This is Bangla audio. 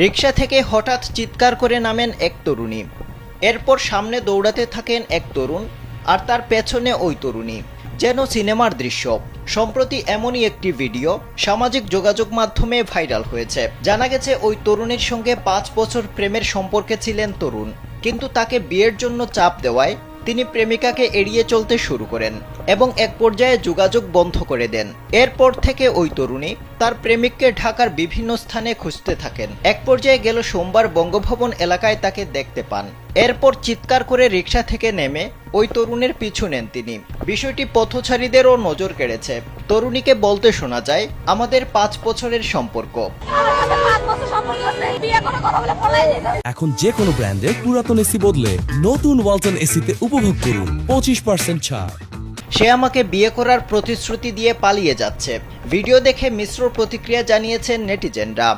রিকশা থেকে হঠাৎ চিৎকার করে নামেন এক তরুণী। এরপর সামনে দৌড়াতে থাকেন এক তরুণ, আর তার পেছনে ওই তরুণী। যেন সিনেমার দৃশ্য। সম্প্রতি এমনই একটি ভিডিও সামাজিক যোগাযোগ মাধ্যমে ভাইরাল হয়েছে। জানা গেছে ওই তরুণীর সঙ্গে 5 বছর প্রেমের সম্পর্কে ছিলেন তরুণ, কিন্তু তাকে বিয়ের জন্য চাপ দেওয়ায় তিনি প্রেমিকাকে এড়িয়ে চলতে শুরু করেন এবং এক পর্যায়ে যোগাযোগ বন্ধ করে দেন। এরপর থেকে ওই তরুণী তার প্রেমিককে ঢাকার বিভিন্ন স্থানে খুঁজতে থাকেন। এক পর্যায়ে গেল সোমবার বঙ্গভবন এলাকায় তাকে দেখতে পান। এরপর চিৎকার করে রিকশা থেকে নেমে ওই তরুণের পিছু নেন তিনি। বিষয়টি পথচারীদেরও নজর কেড়েছে। তরুণীকে বলতে শোনা যায়, আমাদের 5 বছরের সম্পর্ক। এখন যে কোনো ব্র্যান্ডের পুরাতন এসি বদলে নতুন ওয়ালটন এসিতে উপভোগ করুন 25% ছাড়। সে আমাকে বিয়ে করার প্রতিশ্রুতি দিয়ে পালিয়ে যাচ্ছে। ভিডিও দেখে মিশ্র প্রতিক্রিয়া জানিয়েছেন নেটিজেনরা।